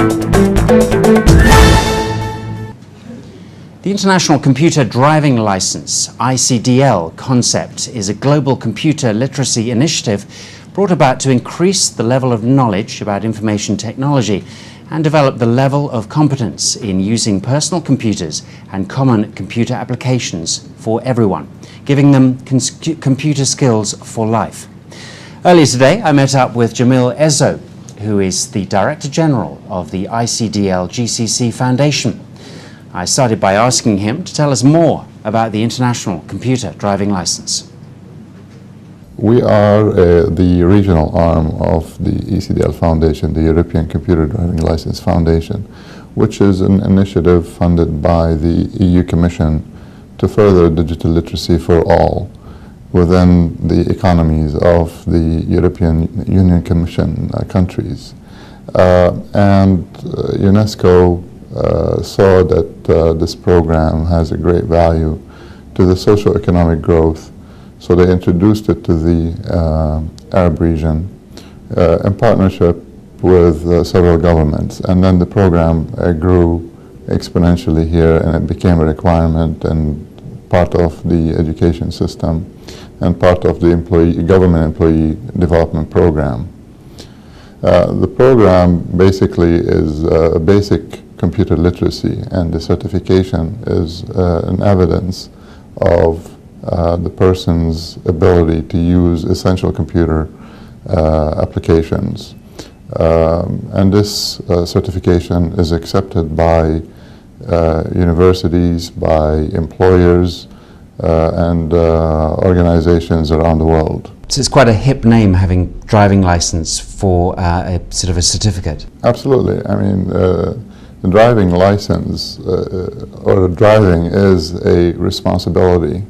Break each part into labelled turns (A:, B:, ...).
A: The International Computer Driving License, ECDL, concept is a global computer literacy initiative brought about to increase the level of knowledge about information technology and develop the level of competence in using personal computers and common computer applications for everyone, giving them computer skills for life. Earlier today, I met up with Jamil Ezzo, who is the Director General of the ECDL GCC Foundation. I started by asking him to tell us more about the International Computer Driving License.
B: We are the regional arm of the ECDL Foundation, the European Computer Driving License Foundation, which is an initiative funded by the EU Commission to further digital literacy for all within the economies of the European Union Commission countries. And UNESCO saw that this program has a great value to the socio-economic growth, so they introduced it to the Arab region in partnership with several governments, and then the program grew exponentially here, and it became a requirement and part of the education system and part of the government employee development program. The program basically is a basic computer literacy, and the certification is an evidence of the person's ability to use essential computer applications. And this certification is accepted by universities, by employers, and organizations around the world.
A: So it's quite a hip name, having driving license for a sort of a certificate.
B: Absolutely. I mean, the driving license or driving is a responsibility,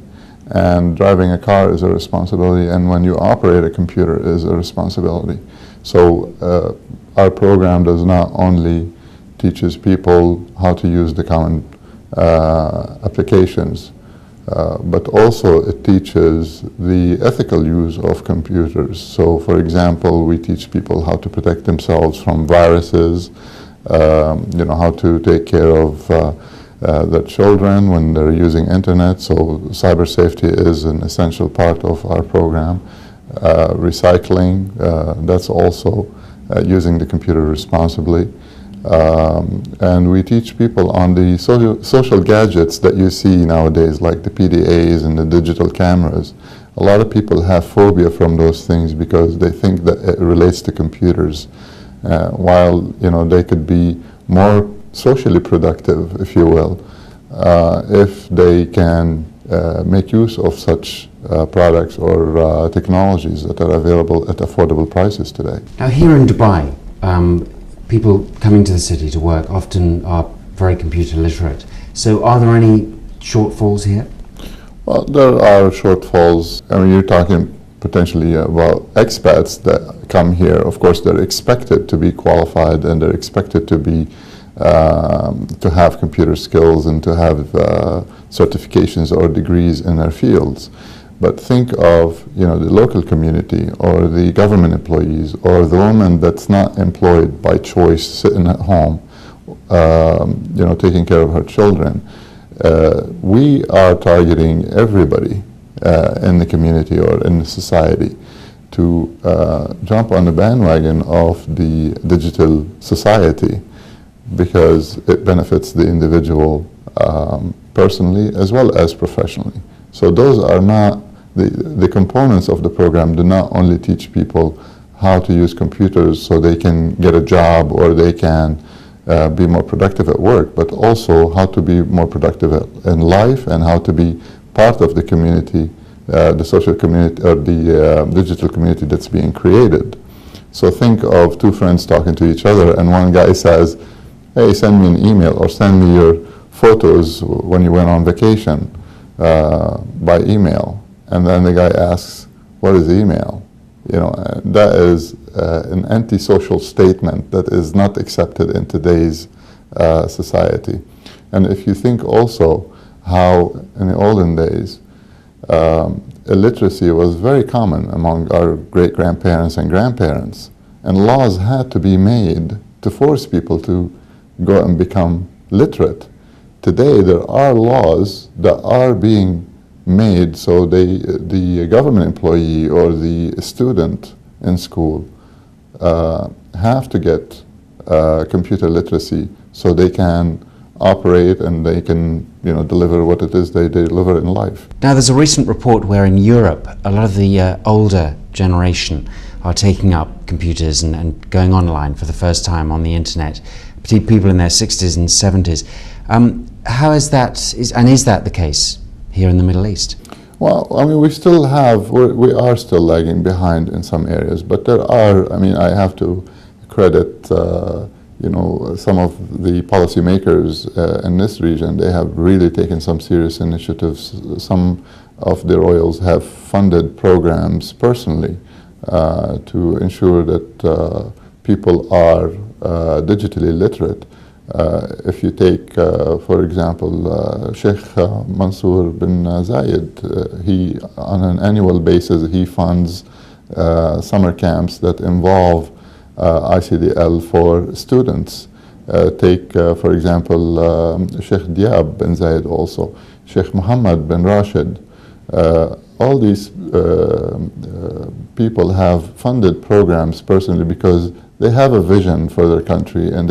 B: and driving a car is a responsibility, and when you operate a computer is a responsibility. So our program does not only teaches people how to use the common applications, but also it teaches the ethical use of computers. So for example, we teach people how to protect themselves from viruses, how to take care of their children when they're using internet. So cyber safety is an essential part of our program. Recycling, that's also using the computer responsibly. And we teach people on the social gadgets that you see nowadays, like the PDAs and the digital cameras. A lot of people have phobia from those things because they think that it relates to computers, while they could be more socially productive, if you will, if they can make use of such products or technologies that are available at affordable prices today.
A: Now here in Dubai, people coming to the city to work often are very computer literate. So are there any shortfalls here?
B: Well, there are shortfalls. I mean, you're talking potentially about expats that come here. Of course, they're expected to be qualified, and they're expected to be to have computer skills and to have certifications or degrees in their fields. But think of the local community or the government employees or the woman that's not employed by choice, sitting at home, taking care of her children. We are targeting everybody in the community or in the society to jump on the bandwagon of the digital society, because it benefits the individual personally as well as professionally. So those are not the components of the program. Do not only teach people how to use computers so they can get a job or they can be more productive at work, but also how to be more productive in life and how to be part of the community, the social community or the digital community that's being created. So think of two friends talking to each other, and one guy says, "Hey, send me an email or send me your photos when you went on vacation by email." And then the guy asks, "What is email?" That is an antisocial statement that is not accepted in today's society. And if you think also how in the olden days illiteracy was very common among our great-grandparents and grandparents, and laws had to be made to force people to go and become literate. Today there are laws that are being made so the government employee or the student in school have to get computer literacy so they can operate and they can deliver what it is they deliver in life.
A: Now there's a recent report where in Europe a lot of the older generation are taking up computers and going online for the first time on the internet, particularly people in their 60s and 70s. How is that, is that the case here in the Middle East?
B: Well, I mean, we are still lagging behind in some areas, but there are, I mean, I have to credit, some of the policymakers in this region. They have really taken some serious initiatives. Some of the royals have funded programs personally to ensure that people are digitally literate. If you take, for example, Sheikh Mansour bin Zayed, he, on an annual basis, he funds summer camps that involve ECDL for students. Take, for example, Sheikh Diab bin Zayed also, Sheikh Muhammad bin Rashid. All these people have funded programs personally because they have a vision for their country and